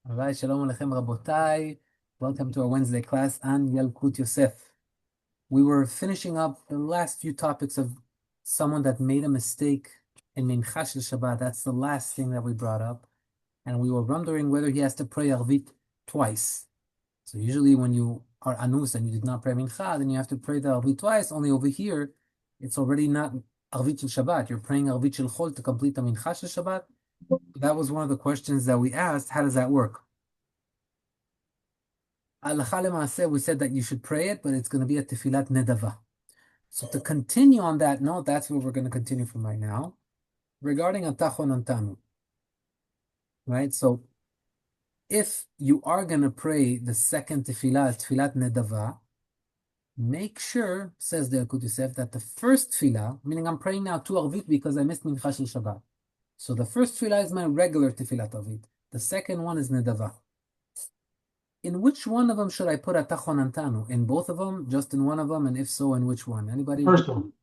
Alright, shalom alechem rabotai. Welcome to our Wednesday class on Yalkut Yosef. We were finishing up the last few topics of someone that made a mistake in Mincha Shel Shabbat. That's the last thing that we brought up. And we were wondering whether he has to pray Arvit twice. So usually when you are Anus and you did not pray Mincha, then you have to pray the Arvit twice. Only over here, it's already not Arvit Shel Shabbat. You're praying Arvit Shel Chol to complete the Mincha Shel Shabbat. That was one of the questions that we asked. How does that work? Halacha L'maaseh, we said that you should pray it, but it's going to be a tefillat nedava. So to continue on that note, that's where we're going to continue from right now. Regarding Atachon Antanu, right? So if you are going to pray the second tefillat nedava, make sure, says the Yalkut Yosef, that the first tefillah, meaning I'm praying now two Arvit because I missed Mincha Shel Shabbat. So the first tefillah is my regular tefillat Arvit. The second one is nedava. In which one of them should I put Atachon Antanu? In both of them? Just in one of them? And if so, in which one? Anybody? First one.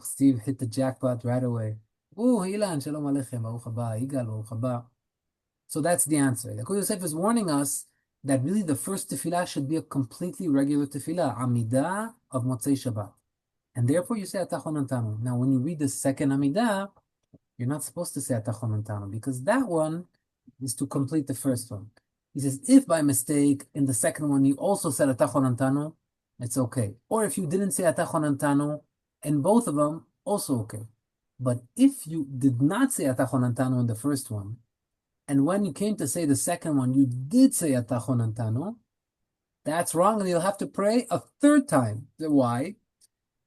Steve hit the jackpot right away. Oh, Ilan, Shalom Aleichem, Baruch haba, Igal, Baruch haba. So that's the answer. Yalkut Yosef is warning us that really the first tefillah should be a completely regular tefillah, Amidah of Motzei Shabbat. And therefore you say Atachon Antanu. Now, when you read the second Amidah, you're not supposed to say Atachon Antanu because that one is to complete the first one. He says, if by mistake in the second one you also said Atachon Antanu, it's okay. Or if you didn't say Atachon Antanu in both of them, also okay. But if you did not say Atachon Antanu in the first one, and when you came to say the second one, you did say Atachon Antanu, that's wrong, and you'll have to pray a third time. Why?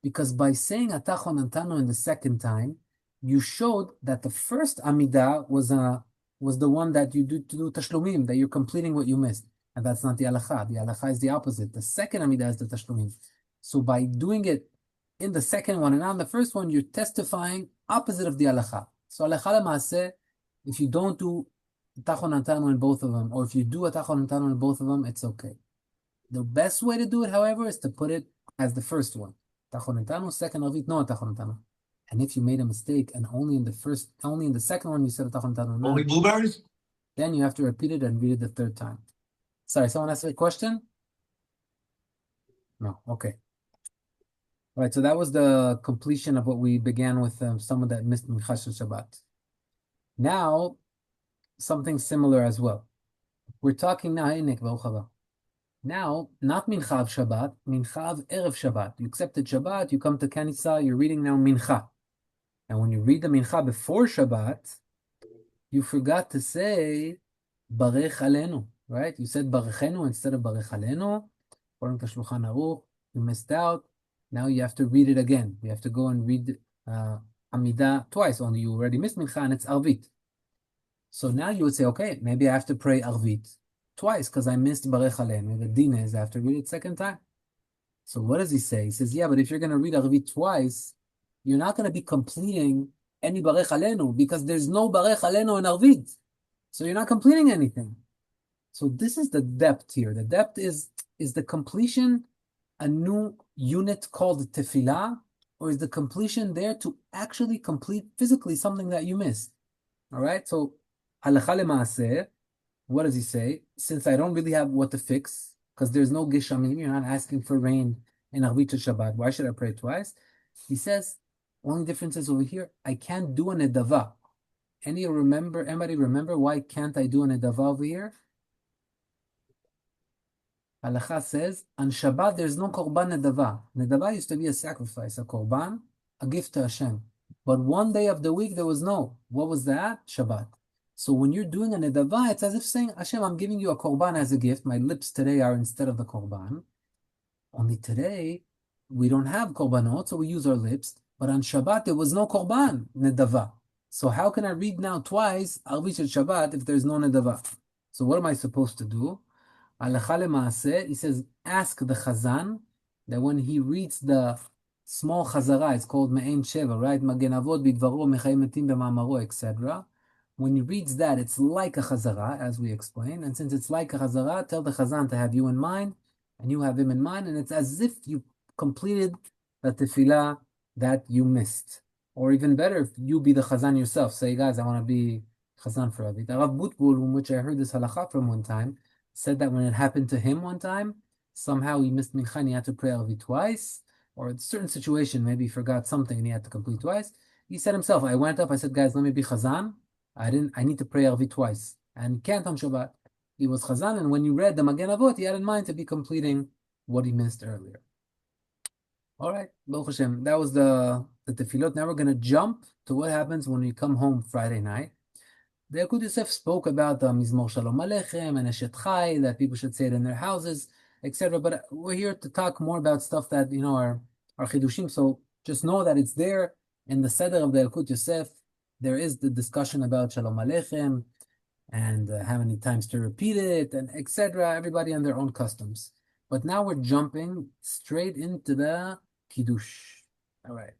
Because by saying Atachon Antanu in the second time, you showed that the first Amidah was the one that you do to do tashlumim, that you're completing what you missed. And that's not the halacha. The halacha is the opposite. The second amidah is the tashlumim. So by doing it in the second one and not in the first one, you're testifying opposite of the halacha. So halacha l'maaseh, if you don't do Atachon Antanu in both of them, or if you do Atachon Antanu in both of them, it's okay. The best way to do it, however, is to put it as the first one. Atachon Antanu, second Arvit, no Atachon Antanu. And if you made a mistake and only in the second one you said Atachon Antanu, Only blueberries? then you have to repeat it and read it the third time. Sorry, someone asked a question? No, okay. All right, so that was the completion of what we began with, someone that missed Mincha Shel Shabbat. Now, something similar as well. We're talking now, now, not Mincha of Shabbat, Mincha of Erev Shabbat. You accepted Shabbat, you come to Kanisa, you're reading now Mincha. And when you read the Mincha before Shabbat, you forgot to say Barech Alenu, right? You said Barechenu instead of Barech Alenu. According to Shulchan Aruch, you missed out. Now you have to read it again. You have to go and read Amidah twice. Only you already missed Mincha and it's Arvit. So now you would say, okay, maybe I have to pray Arvit twice because I missed Barech Alenu. The din is I have to read it second time. So what does he say? He says, yeah, but if you're going to read Arvit twice, you're not going to be completing any Barech Alenu because there's no Barech Alenu in Arvit. So you're not completing anything. So this is the depth here. The depth is the completion a new unit called tefillah, or is the completion there to actually complete physically something that you missed? All right, so halacha l'maaseh, what does he say? Since I don't really have what to fix, because there's no gishamim, you're not asking for rain in Arvit Shabbat, why should I pray twice? He says, only difference is over here, I can't do an nedava. Anybody remember why can't I do an nedava over here? Halacha says, on Shabbat there's no korban nedava. Nedava used to be a sacrifice, a korban, a gift to Hashem. But one day of the week there was no. What was that? Shabbat. So when you're doing a nedava, it's as if saying, Hashem, I'm giving you a korban as a gift. My lips today are instead of the korban. Only today, we don't have korbanot, so we use our lips. But on Shabbat, there was no korban, nedava. So how can I read now twice, Arvit Shel Shabbat, if there's no nedava? So what am I supposed to do? Halacha l'maaseh, he says, ask the Chazan that when he reads the small Chazara, it's called Me'en Sheva, right? Magen Avot bidvaro mechayim metim b'ma'amaro, etc. When he reads that, it's like a Chazara, as we explained. And since it's like a Chazara, tell the Chazan to have you in mind, and you have him in mind, and it's as if you completed the tefillah that you missed. Or even better, if you be the Chazan yourself. Say, guys, I want to be Chazan for Ravit. Rav Butbul, from which I heard this halacha from one time, said that when it happened to him one time, somehow he missed mincha and he had to pray Ravit twice, or a certain situation, maybe he forgot something and he had to complete twice. He said himself, I went up, I said, guys, let me be Chazan. I need to pray Ravit twice. And he can't on Shabbat. He was Chazan, and when you read the Magen Avot, he had in mind to be completing what he missed earlier. All right, Baruch Hashem. That was the tefillot. Now we're going to jump to what happens when we come home Friday night. The Yalkut Yosef spoke about the Mizmor Shalom Aleichem and Eshet Chai, that people should say it in their houses, etc. But we're here to talk more about stuff that, are chidushim. So just know that it's there in the Seder of the Yalkut Yosef. There is the discussion about Shalom Aleichem and how many times to repeat it, and etc. Everybody on their own customs. But now we're jumping straight into the Kiddush. All right.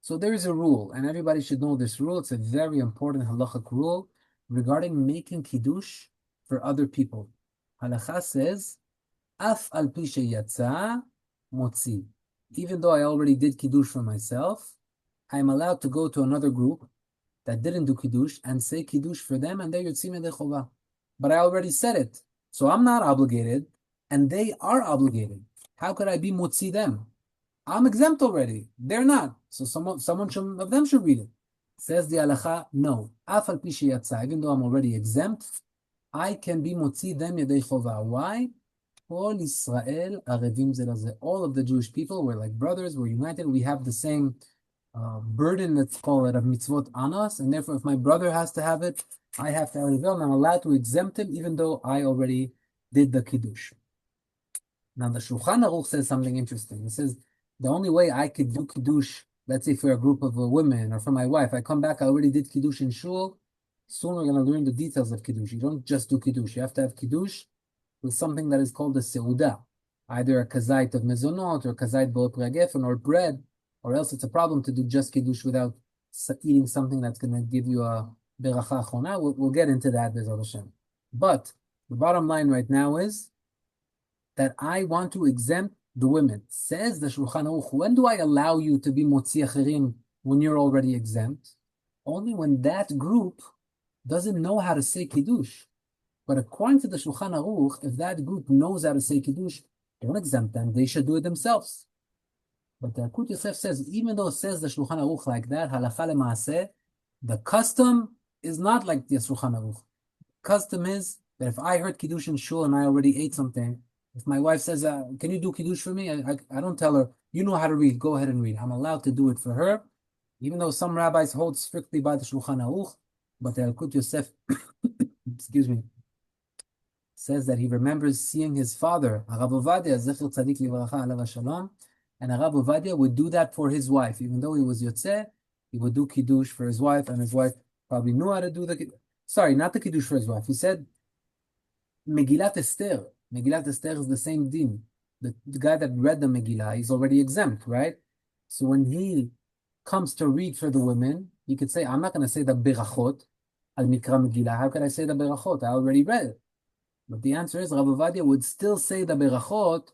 So there is a rule, and everybody should know this rule. It's a very important halachic rule regarding making Kiddush for other people. Halacha says, Af al pi sheyatza motzi. Even though I already did Kiddush for myself, I'm allowed to go to another group that didn't do Kiddush and say Kiddush for them, and they're Yotzim Yedei Chova. But I already said it, so I'm not obligated, and they are obligated. How could I be motzi them? I'm exempt already. They're not. So someone of them should read it. Says the halacha, no. Af al pi sheyatza, even though I'm already exempt, I can be motzi them Yedei Chova. Why? All Israel arevim ze laze. All of the Jewish people, we're like brothers, we're united, we have the same burden, let's call it, of mitzvot on us, and therefore if my brother has to have it, I have to have it, and I'm allowed to exempt him even though I already did the Kiddush. Now the Shulchan Aruch says something interesting. It says, the only way I could do Kiddush, let's say for a group of women or for my wife, I come back, I already did Kiddush in Shul, soon we're going to learn the details of Kiddush. You don't just do Kiddush, you have to have Kiddush with something that is called a seudah, either a kazait of mezonot or a kazait bo pregefen or bread, or else it's a problem to do just Kiddush without eating something that's going to give you a beracha achona. We'll get into that, B'ezrat Hashem. But the bottom line right now is that I want to exempt the women. Says the Shulchan Aruch, when do I allow you to be motzi acherim when you're already exempt? Only when that group doesn't know how to say Kiddush. But according to the Shulchan Aruch, if that group knows how to say Kiddush, don't exempt them, they should do it themselves. But the Yalkut Yosef says, even though it says the Shulchan Aruch like that, halacha lemaaseh, the custom is not like the Shulchan Aruch. Custom is that if I heard Kiddush in Shul and I already ate something, if my wife says, can you do Kiddush for me? I don't tell her, you know how to read, go ahead and read. I'm allowed to do it for her, even though some rabbis hold strictly by the Shulchan Aruch, but the Yalkut Yosef, excuse me, says that he remembers seeing his father, Arav Ovadia, Zecher Tzadik Livracha Alav Shalom, and Arav Ovadia would do that for his wife. Even though he was Yotzeh, he would do Kiddush for his wife, and his wife probably knew how to do the Kiddush. Sorry, not the Kiddush for his wife. He said, Megillat Esther. Megillat Esther is the same din. The guy that read the Megillah, he's already exempt, right? So when he comes to read for the women, he could say, I'm not going to say the Berachot al Mikra Megillah. How could I say the Berachot? I already read it. But the answer is, Rav Ovadia would still say the Berachot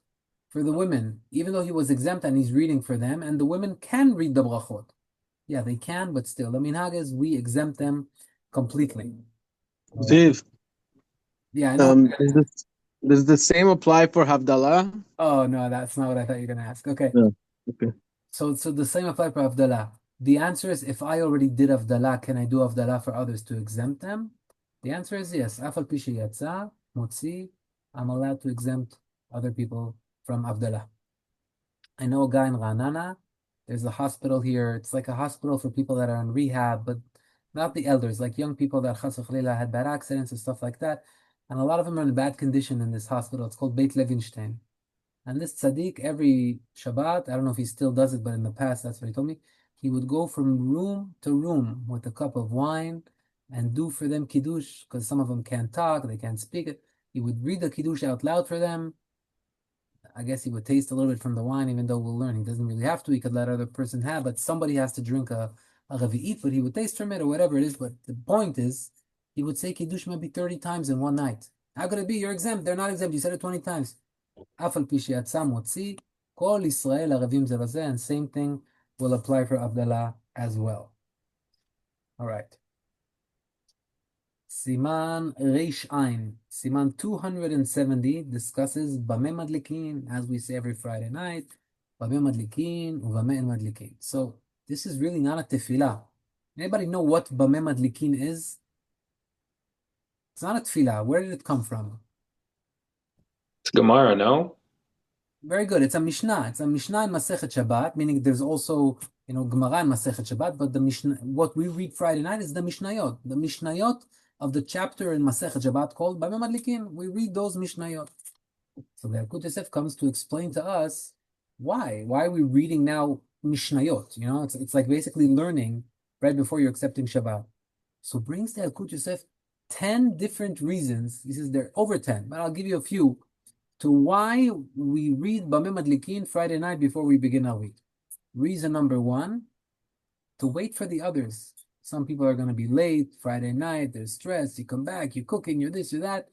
for the women, even though he was exempt and he's reading for them, and the women can read the Berachot. Yeah, they can, but still. The minhag is we exempt them completely. Ziv, Yeah, I know. does the same apply for Havdalah? Oh, no, that's not what I thought you were going to ask. Okay. No. Okay. So the same apply for Havdalah. The answer is, if I already did Havdalah, can I do Havdalah for others to exempt them? The answer is yes. Afal pi sheyatza motzi, I'm allowed to exempt other people from Havdalah. I know a guy in Ra'anana. There's a hospital here. It's like a hospital for people that are in rehab, but not the elders, like young people that chas v'chalila had bad accidents and stuff like that. And a lot of them are in bad condition in this hospital. It's called Beit Levinstein. And this tzaddik, every Shabbat, I don't know if he still does it, but in the past, that's what he told me, he would go from room to room with a cup of wine and do for them Kiddush, because some of them can't talk, they can't speak it. He would read the Kiddush out loud for them. I guess he would taste a little bit from the wine, even though we'll learn he doesn't really have to. He could let other person have, but somebody has to drink a revi'it, but he would taste from it or whatever it is. But the point is, he would say Kiddush maybe 30 times in one night. How could it be? You're exempt. They're not exempt. You said it 20 times. Afal pi sheyatza motzi, kol Yisrael arevim ze lazeh, and same thing will apply for Havdalah as well. All right. Siman Reish Ein. Siman 270 discusses Bame Madlikin, as we say every Friday night. Bame Madlikin, Uvame Madlikin. So this is really not a tefillah. Anybody know what Bame Madlikin is? It's not a tefillah. Where did it come from? It's Gemara, no? Very good. It's a Mishnah. It's a Mishnah in Masechet Shabbat, meaning there's also, Gemara in Masechet Shabbat, but the Mishnah, what we read Friday night is the Mishnayot. The Mishnayot of the chapter in Masechet Shabbat called Bame Madlikin. We read those Mishnayot. So the Yalkut Yosef comes to explain to us why. Why are we reading now Mishnayot? It's like basically learning right before you're accepting Shabbat. So brings the Yalkut Yosef 10 different reasons. He says there are over 10, but I'll give you a few to why we read Bame Madlikin Friday night before we begin our week. Reason number one, to wait for the others. Some people are going to be late Friday night, they're stressed, you come back, you're cooking, you're this, you're that.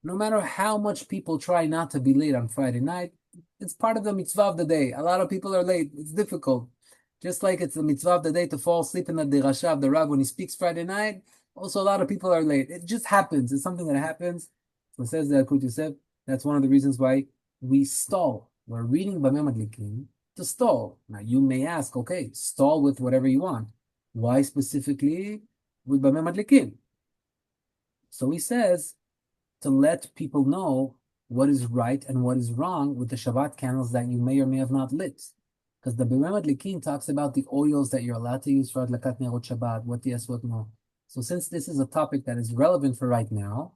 No matter how much people try not to be late on Friday night, it's part of the mitzvah of the day. A lot of people are late, it's difficult. Just like it's the mitzvah of the day to fall asleep in the dirasha of the Rav when he speaks Friday night, also a lot of people are late. It just happens, it's something that happens. So it says the Yalkut Yosef, that's one of the reasons why we stall. We're reading Bame Madlikin to stall. Now you may ask, okay, stall with whatever you want. Why specifically with Bame Madlikin? So he says to let people know what is right and what is wrong with the Shabbat candles that you may or may have not lit. Because the Bame Madlikin talks about the oils that you're allowed to use for Adlakat Nerot Shabbat, what yes, what no. So since this is a topic that is relevant for right now,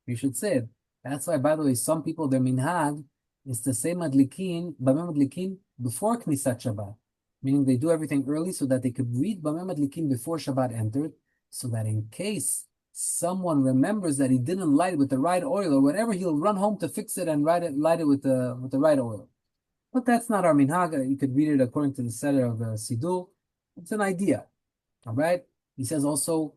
we should say it. That's why, by the way, some people, their minhag is to say Bame Madlikin before Knisat Shabbat, meaning they do everything early so that they could read Bame Madlikin before Shabbat entered, so that in case someone remembers that he didn't light it with the right oil or whatever, he'll run home to fix it and light it with the right oil. But that's not our minhag. You could read it according to the Seder of the Siddur. It's an idea, all right? He says also,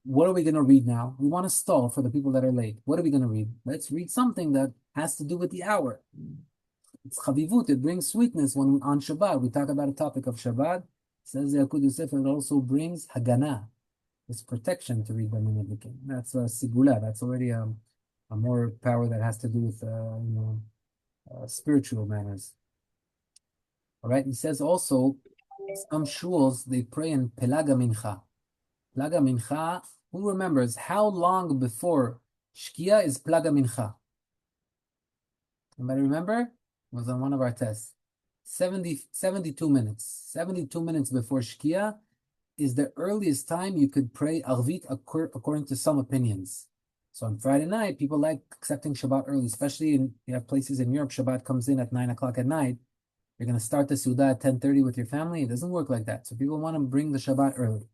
what are we going to read now? We want to stall for the people that are late. What are we going to read? Let's read something that has to do with the hour. It's chavivut. It brings sweetness when on Shabbat we talk about a topic of Shabbat. It says Yalkut Yosef, it also brings hagana. It's protection to read Bame Madlikin. That's a sigula. That's already a more power that has to do with spiritual manners. All right. He says also some shuls they pray in Pelaga Mincha. Plaga Mincha, who remembers how long before Shkia is Plaga Mincha? Anybody remember? It was on one of our tests. 72 minutes. 72 minutes before Shkia is the earliest time you could pray Arvit according to some opinions. So on Friday night, people like accepting Shabbat early, especially you have places in Europe, Shabbat comes in at 9 o'clock at night. You're going to start the Suda at 10:30 with your family. It doesn't work like that. So people want to bring the Shabbat early.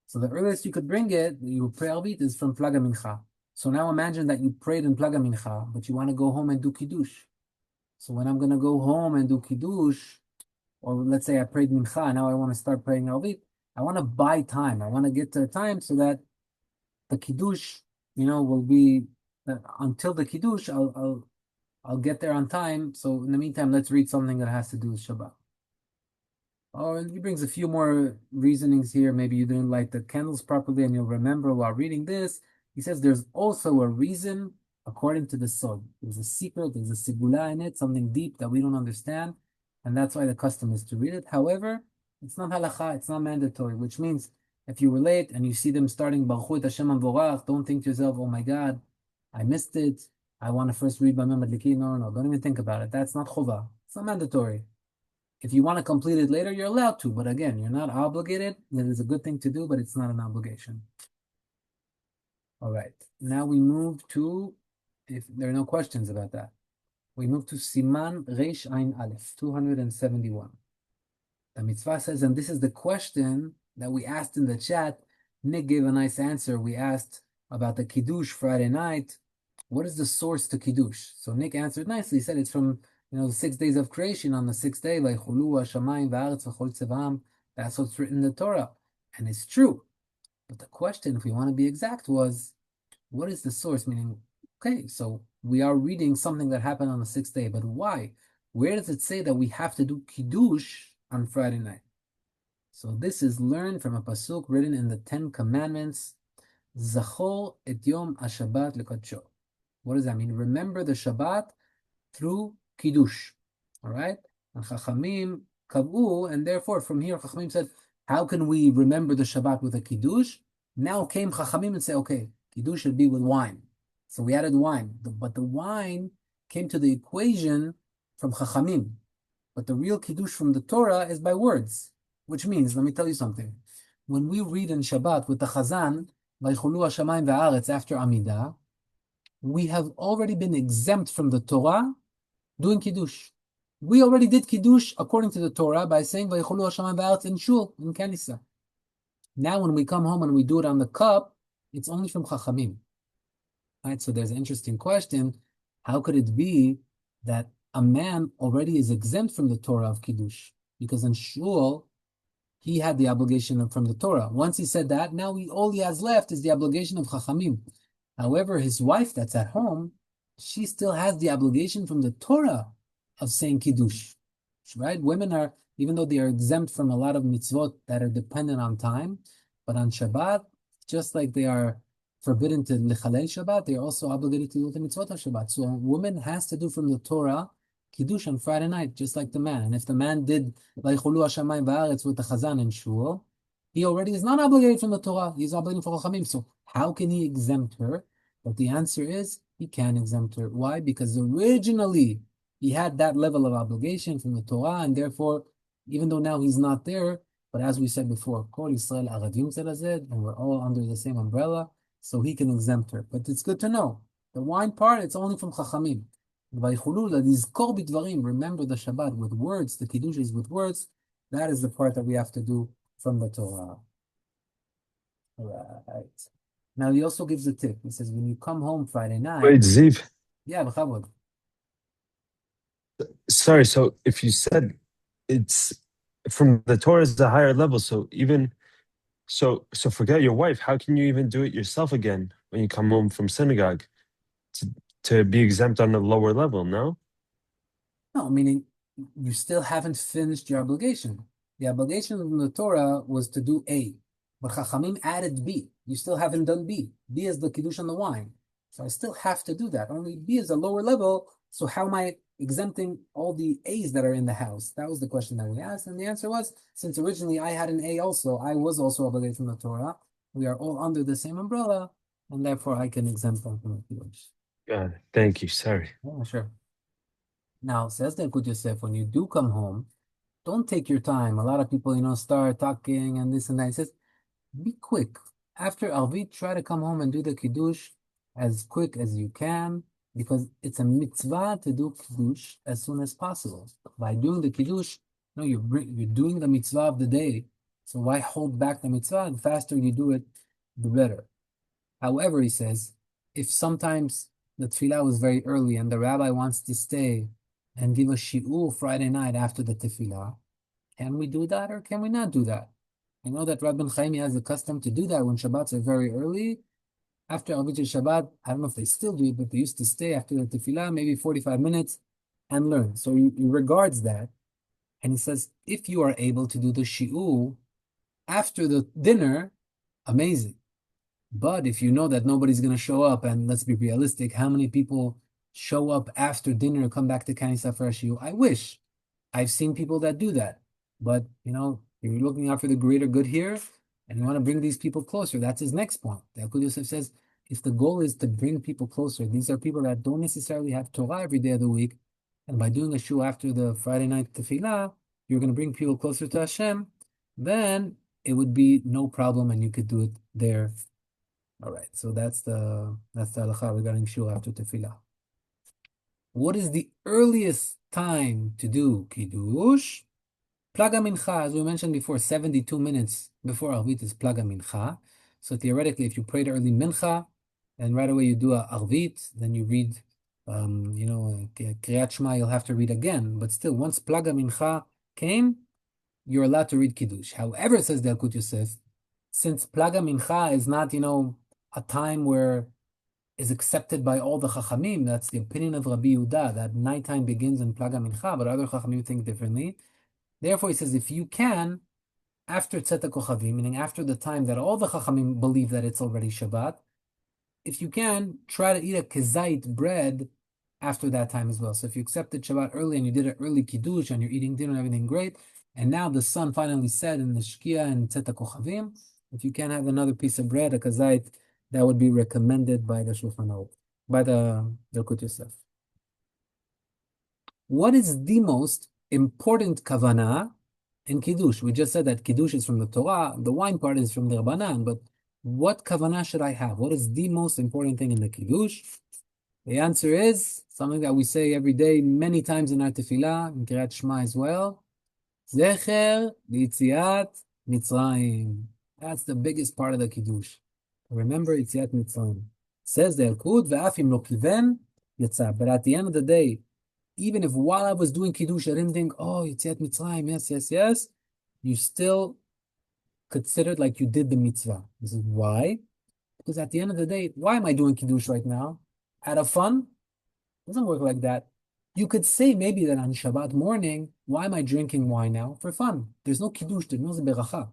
So the earliest you could bring it, you pray Arvit, is from Plaga Mincha. So now imagine that you prayed in Plaga Mincha, but you want to go home and do Kiddush. So when I'm going to go home and do Kiddush, or let's say I prayed Mincha, now I want to start praying Arvit, I want to buy time. I want to get to time so that the Kiddush, will be, until the Kiddush, I'll get there on time. So in the meantime, let's read something that has to do with Shabbat. Oh, and he brings a few more reasonings here. Maybe you didn't light the candles properly and you'll remember while reading this. He says there's also a reason according to the Sod. There's a secret, there's a sigula in it, something deep that we don't understand. And that's why the custom is to read it. However, it's not halacha, it's not mandatory, which means if you were late and you see them starting Baruch et Hashem Vorach, don't think to yourself, oh my God, I missed it. I want to first read Bame Madlikin. No, don't even think about it. That's not chova. It's not mandatory. If you want to complete it later, you're allowed to. But again, you're not obligated. It is a good thing to do, but it's not an obligation. All right. Now we move to, if there are no questions about that, we move to Siman Reish Ein Aleph, 271. The mitzvah says, and this is the question that we asked in the chat. Nick gave a nice answer. We asked about the Kiddush Friday night. What is the source to Kiddush? So Nick answered nicely. He said it's from the 6 days of creation. On the sixth day, like Chulu, Hashamayim, Va'aretz, V'chol Tzevam. That's what's written in the Torah. And it's true. But the question, if we want to be exact, was, what is the source? Meaning, okay, so we are reading something that happened on the sixth day, but why? Where does it say that we have to do Kiddush on Friday night? So this is learned from a pasuk written in the Ten Commandments. Zachor et Yom HaShabbat lekadsho. What does that mean? Remember the Shabbat through Kiddush. All right? And Chachamim kavu, and therefore from here Chachamim said, how can we remember the Shabbat with a Kiddush? Now came Chachamim and say, okay, Kiddush should be with wine. So we added wine. But the wine came to the equation from Chachamim. But the real Kiddush from the Torah is by words. Which means, let me tell you something. When we read in Shabbat with the Chazan, Vaychulu Hashamayim Va'aretz after Amidah, we have already been exempt from the Torah doing Kiddush. We already did Kiddush according to the Torah by saying Vaychulu Hashamayim Va'aretz in Shul, in Kanisa. Now when we come home and we do it on the cup, it's only from Chachamim. Right? So there's an interesting question. How could it be that a man already is exempt from the Torah of Kiddush? Because in Shul, he had the obligation from the Torah. Once he said that, now all he has left is the obligation of Chachamim. However, his wife that's at home, she still has the obligation from the Torah of saying Kiddush. Right? Women are, even though they are exempt from a lot of mitzvot that are dependent on time, but on Shabbat, just like they are forbidden to lechalel Shabbat, they are also obligated to do the mitzvot of Shabbat. So a woman has to do from the Torah Kiddush on Friday night, just like the man. And if the man did Vaychulu Hashamayim Va'aretz with the Chazan in Shul, he already is not obligated from the Torah. He's obligated for Chachamim. So how can he exempt her? But the answer is he can exempt her. Why? Because originally he had that level of obligation from the Torah, and therefore, even though now he's not there, but as we said before, Kol Yisrael Aradim Zerazed, and we're all under the same umbrella, so he can exempt her. But it's good to know. The wine part, it's only from Chachamim. Remember the Shabbat with words, the Kiddush is with words. That is the part that we have to do from the Torah. Right. Now he also gives a tip. He says, when you come home Friday night... Wait, Ziv. Yeah, b'chavod. Sorry, so if you said it's from the Torah is the higher level, so forget your wife. How can you even do it yourself again when you come home from synagogue to be exempt on a lower level? No, meaning you still haven't finished your obligation. The obligation in the Torah was to do A, but Chachamim added B. You still haven't done B. B is the Kiddush on the wine. So I still have to do that. Only B is a lower level. So how am I exempting all the A's that are in the house? That was the question that we asked. And the answer was, since originally I had an A also, I was also obligated from the Torah. We are all under the same umbrella, and therefore I can exempt them from the Kiddush. got it. Thank you. Sorry. Yeah, sure. Now, says the Yalkut Yosef, when you do come home, don't take your time. A lot of people, start talking and this and that. He says, be quick. After Arvit, try to come home and do the Kiddush as quick as you can, because it's a mitzvah to do Kiddush as soon as possible. By doing the Kiddush, you're doing the mitzvah of the day. So why hold back the mitzvah? The faster you do it, the better. However, he says, if sometimes the tefillah was very early and the rabbi wants to stay and give a shi'ur Friday night after the tefillah, can we do that or can we not do that? I know that Rabbi Chaim has a custom to do that when Shabbats are very early. After Arvit Shabbat, I don't know if they still do it, but they used to stay after the tefillah, maybe 45 minutes, and learn. So he regards that. And he says, if you are able to do the shi'ur after the dinner, amazing. But if you know that nobody's going to show up, and let's be realistic, how many people show up after dinner and come back to Kanisa for a shi'ur? I wish. I've seen people that do that. But, you're looking out for the greater good here, and you want to bring these people closer. That's his next point. The Yalkut Yosef says, if the goal is to bring people closer, these are people that don't necessarily have Torah every day of the week, and by doing a shi'ur after the Friday night tefillah, you're going to bring people closer to Hashem, then it would be no problem, and you could do it there. All right, so that's the halacha regarding shi'ur after tefillah. What is the earliest time to do Kiddush? Plaga Mincha, as we mentioned before, 72 minutes before Arvit is Plaga Mincha. So theoretically, if you pray the early Mincha, and right away you do a Arvit, then you read, Kriyat Shema, you'll have to read again. But still, once Plaga Mincha came, you're allowed to read Kiddush. However, says the Yalkut Yosef, since Plaga Mincha is not, a time where is accepted by all the Chachamim, that's the opinion of Rabbi Yehuda, that nighttime begins in Plaga Mincha, but other Chachamim think differently. Therefore, he says, if you can, after Tzeta Kochavim, meaning after the time that all the Chachamim believe that it's already Shabbat, if you can, try to eat a kezait bread after that time as well. So if you accepted Shabbat early and you did an early Kiddush and you're eating dinner and everything great, and now the sun finally set in the Shkia and Tzeta Kochavim, if you can have another piece of bread, a kezait, that would be recommended by the Shulchan Aruch, by the Yalkut Yosef. What is the most important kavanah in Kiddush? We just said that Kiddush is from the Torah, the wine part is from the Rabbanan, but what kavanah should I have? What is the most important thing in the Kiddush? The answer is something that we say every day, many times in our tefillah, in Kriyat Shema as well. Zecher Yitziat Mitzrayim. That's the biggest part of the Kiddush. Remember Yitziat Mitzrayim. Says the Yalkut, Ve'af im lo kiven yatsa. But at the end of the day, even if while I was doing Kiddush, I didn't think, oh, Yitziat Mitzrayim, yes, yes, yes, you still considered like you did the mitzvah. This is why. Because at the end of the day, why am I doing Kiddush right now? Out of fun? It doesn't work like that. You could say maybe that on Shabbat morning, why am I drinking wine now? For fun. There's no Kiddush, there's no beracha.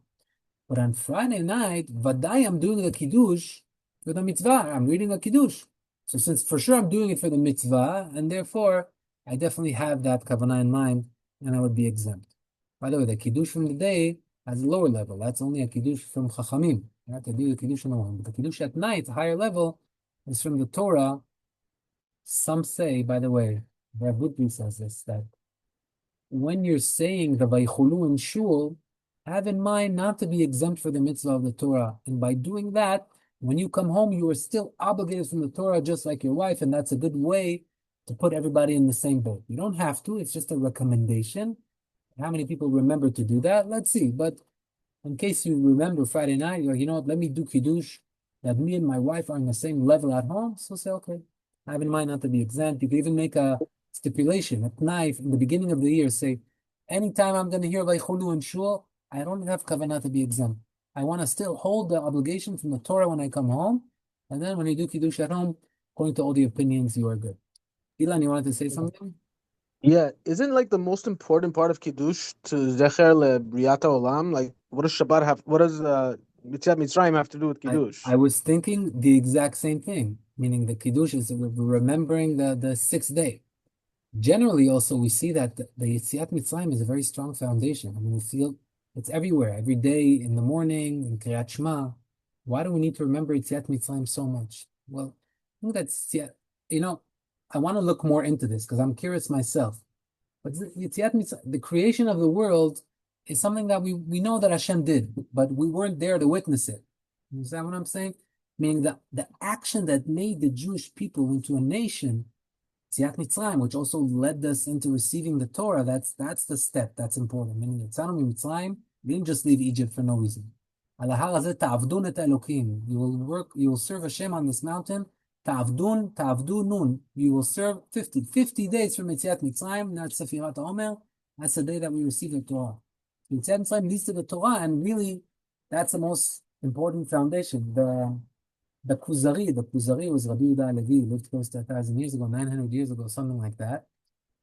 But on Friday night, Vadai, I'm doing the Kiddush for the mitzvah. I'm reading a Kiddush. So since for sure I'm doing it for the mitzvah, and therefore, I definitely have that kavanah in mind, and I would be exempt. By the way, the Kiddush from the day has a lower level. That's only a Kiddush from Chachamim. You have to do the Kiddush in the morning. But the Kiddush at night, a higher level, is from the Torah. Some say, by the way, Rav Woodby says this, that when you're saying the Vaychulu in Shul, have in mind not to be exempt for the mitzvah of the Torah. And by doing that, when you come home, you are still obligated from the Torah just like your wife, and that's a good way to put everybody in the same boat. You don't have to, it's just a recommendation. How many people remember to do that? Let's see. But in case you remember Friday night, you're like, you know what, let me do Kiddush, that me and my wife are on the same level at home. So say, okay, have in mind not to be exempt. You can even make a stipulation, a knife in the beginning of the year, say, anytime I'm going to hear Vaychulu in Shul, I don't have kavanah to be exempt. I want to still hold the obligation from the Torah when I come home. And then when you do Kiddush at home, according to all the opinions, you are good. Ilan, you wanted to say something? Yeah, isn't like the most important part of Kiddush to Zecher leBriyat Olam? Like, what does Shabbat have? What does Yetziat Mitzrayim have to do with Kiddush? I was thinking the exact same thing, meaning the Kiddush is remembering the sixth day. Generally, also, we see that the Yetziat Mitzrayim is a very strong foundation. I mean, we feel it's everywhere, every day, in the morning, in Kriyat Shema. Why do we need to remember Yetziat Mitzrayim so much? Well, I think that's, you know, I want to look more into this because I'm curious myself. But Yetziat Mitzrayim, the creation of the world is something that we know that Hashem did, but we weren't there to witness it. You understand what I'm saying? Meaning that the action that made the Jewish people into a nation, Yetziat Mitzrayim, which also led us into receiving the Torah, that's the step that's important. Meaning Yetziat Mitzrayim, we didn't just leave Egypt for no reason. You will work, you will serve Hashem on this mountain. Ta'avdun, you will serve 50 days from Yetziat Mitzrayim, that's Sefirat HaOmer, that's the day that we receive the Torah. Yetziat Mitzrayim leads to the Torah, and really, that's the most important foundation. The Kuzari was Rabbi Yehuda Halevi, lived close to 1,000 years ago, 900 years ago, something like that.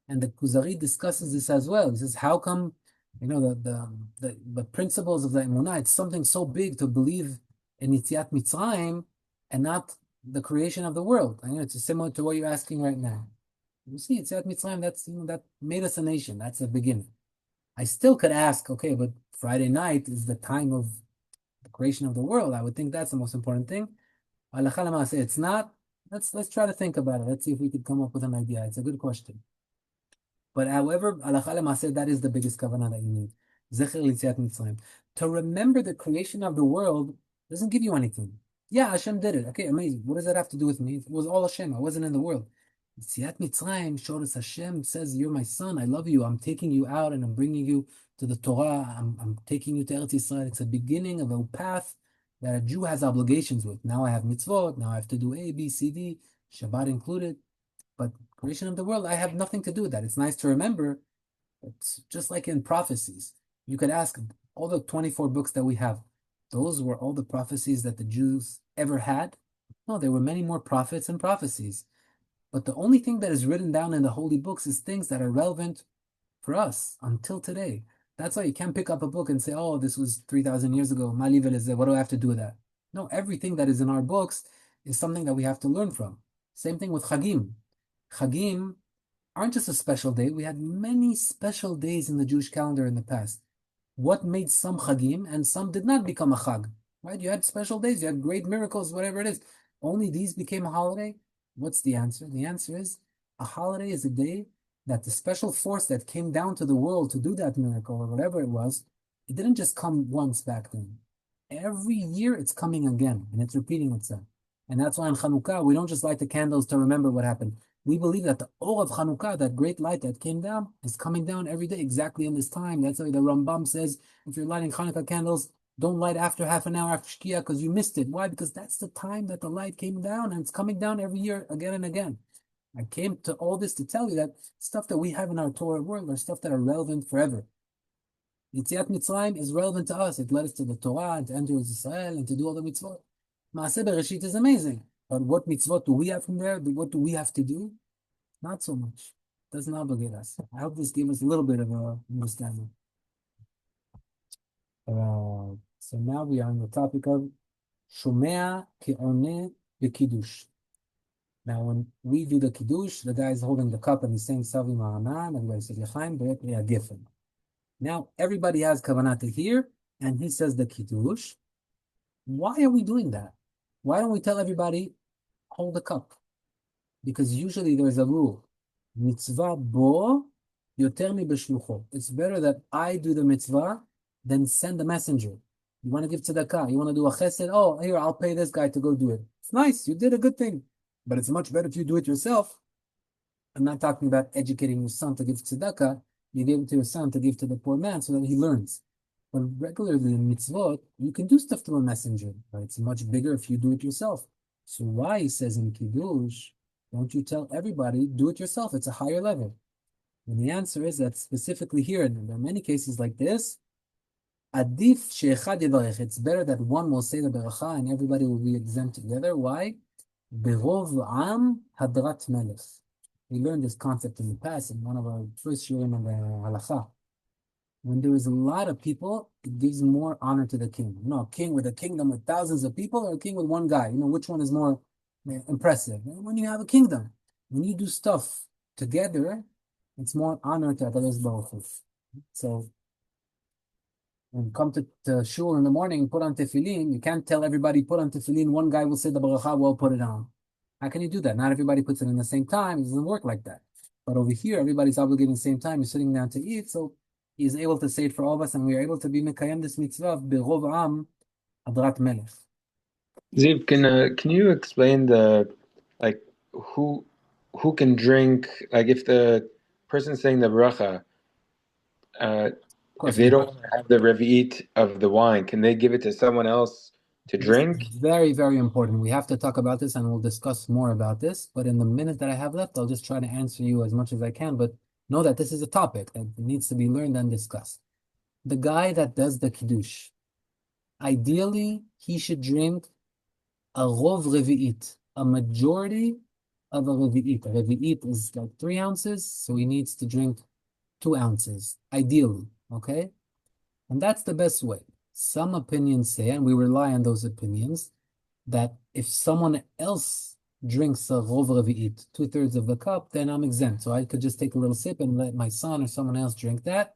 And the Kuzari discusses this as well. He says, how come, the principles of the Emunah, it's something so big to believe in Yetziat Mitzrayim and not the creation of the world. I know it's similar to what you're asking right now. You see, Yetziat Mitzrayim, that made us a nation. That's the beginning. I still could ask, okay, but Friday night is the time of the creation of the world. I would think that's the most important thing. Halakha l'maaseh, it's not. Let's try to think about it. Let's see if we could come up with an idea. It's a good question. But however, halakha l'maaseh, that is the biggest kavanah that you need. Zecher Yetziat Mitzrayim. To remember the creation of the world doesn't give you anything. Yeah, Hashem did it. Okay, amazing. What does that have to do with me? It was all Hashem. I wasn't in the world. Yetziat Mitzrayim showed us Hashem says, you're my son. I love you. I'm taking you out and I'm bringing you to the Torah. I'm taking you to Eretz Yisrael. It's a beginning of a path that a Jew has obligations with. Now I have mitzvot. Now I have to do A, B, C, D, Shabbat included. But creation of the world, I have nothing to do with that. It's nice to remember. It's just like in prophecies. You could ask all the 24 books that we have. Those were all the prophecies that the Jews ever had? No, there were many more prophets and prophecies. But the only thing that is written down in the holy books is things that are relevant for us until today. That's why you can't pick up a book and say, oh, this was 3,000 years ago. What do I have to do with that? No, everything that is in our books is something that we have to learn from. Same thing with Chagim. Chagim aren't just a special day. We had many special days in the Jewish calendar in the past. What made some Chagim and some did not become a Chag? Right? You had special days, you had great miracles, whatever it is. Only these became a holiday? What's the answer? The answer is a holiday is a day that the special force that came down to the world to do that miracle or whatever it was, it didn't just come once back then. Every year it's coming again and it's repeating itself. And that's why in Chanukah, we don't just light the candles to remember what happened. We believe that the Or of Chanukah, that great light that came down, is coming down every day exactly in this time. That's why the Rambam says, if you're lighting Chanukah candles, don't light after half an hour after Shkia because you missed it. Why? Because that's the time that the light came down and it's coming down every year again and again. I came to all this to tell you that stuff that we have in our Torah world are stuff that are relevant forever. Yetziat Mitzrayim is relevant to us. It led us to the Torah and to enter Israel and to do all the mitzvot. Maaseh Bereshit is amazing. But what mitzvot do we have from there? What do we have to do? Not so much. It doesn't obligate us. I hope this gave us a little bit of a understanding. So now we are on the topic of Shomea Ke'oneh B'Kiddush. Now, when we do the Kiddush, the guy is holding the cup and he's saying Savi Ma'anan, everybody says Yechaim B'Et Gefen. Now, everybody has Kavanah to hear, and he says the Kiddush. Why are we doing that? Why don't we tell everybody, hold the cup? Because usually there's a rule. Mitzvah bo yoter mi b'shlucho. It's better that I do the mitzvah than send a messenger. You want to give tzedakah, you want to do a chesed, oh, here, I'll pay this guy to go do it. It's nice, you did a good thing. But it's much better if you do it yourself. I'm not talking about educating your son to give tzedakah. You give it to your son to give to the poor man so that he learns. But regularly in mitzvot, you can do stuff through a messenger. But it's much bigger if you do it yourself. So why, he says in Kiddush, don't you tell everybody, do it yourself. It's a higher level. And the answer is that specifically here, and there are many cases like this, Adif she'echad yivarech. It's better that one will say the beracha and everybody will be exempt together. Why? Berov am hadrat melech. We learned this concept in the past in one of our first shurim on the halacha. When there is a lot of people, it gives more honor to the king. You know, a king with a kingdom with thousands of people or a king with one guy. You know, which one is more impressive? When you have a kingdom, when you do stuff together, it's more honor to HaKadosh Baruch Hu. So, when you come to shul in the morning, put on tefillin, you can't tell everybody put on tefillin. One guy will say the baracha, well, put it on. How can you do that? Not everybody puts it in the same time. It doesn't work like that. But over here, everybody's obligated at the same time. You're sitting down to eat, so he's able to say it for all of us, and we are able to be mekayem this mitzvah berov am hadrat melech. Ziv, can you explain like who can drink, like if the person's saying the bracha, if they don't have the revi'it of the wine, can they give it to someone else to drink? Very, very important. We have to talk about this and we'll discuss more about this. But in the minute that I have left, I'll just try to answer you as much as I can. But know that this is a topic that needs to be learned and discussed. The guy that does the Kiddush, ideally, he should drink a rov revi'it, a majority of a revi'it. A revi'it is like 3 ounces, so he needs to drink 2 ounces, ideally, okay? And that's the best way. Some opinions say, and we rely on those opinions, that if someone else drinks a rov revi'it, 2/3 of the cup, then I'm exempt. So I could just take a little sip and let my son or someone else drink that.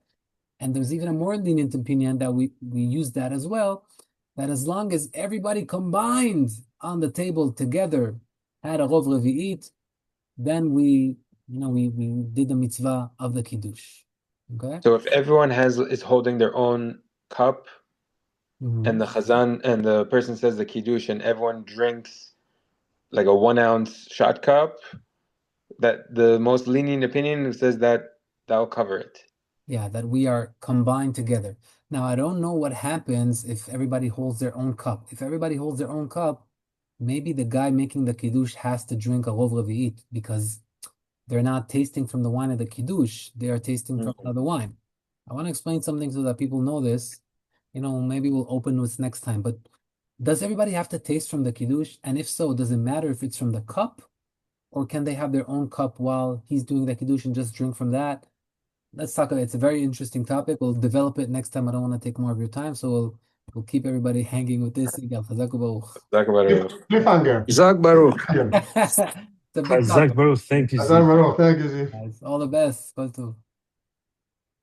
And there's even a more lenient opinion that we use that as well, that as long as everybody combined on the table together had a rov revi'it, then we did the mitzvah of the Kiddush. Okay? So if everyone is holding their own cup, and the chazan and the person says the Kiddush and everyone drinks like a 1 ounce shot cup, that the most lenient opinion says that that'll cover it. Yeah, that we are combined together. Now, I don't know what happens if everybody holds their own cup. If everybody holds their own cup, maybe the guy making the Kiddush has to drink a rov revi'it because they're not tasting from the wine of the Kiddush. They are tasting from another wine. I want to explain something so that people know this. You know, maybe we'll open this next time. But does everybody have to taste from the Kiddush? And if so, does it matter if it's from the cup? Or can they have their own cup while he's doing the Kiddush and just drink from that? let's talk about it. It's a very interesting topic. We'll develop it next time. I don't want to take more of your time, so we'll keep everybody hanging with this. Cliffhanger. Zach Baruch. It's a big Hazak topic, Baruch, thank you, Azar Ziv. Baruch. Thank you, Ziv. guys. All the best. Kol tov.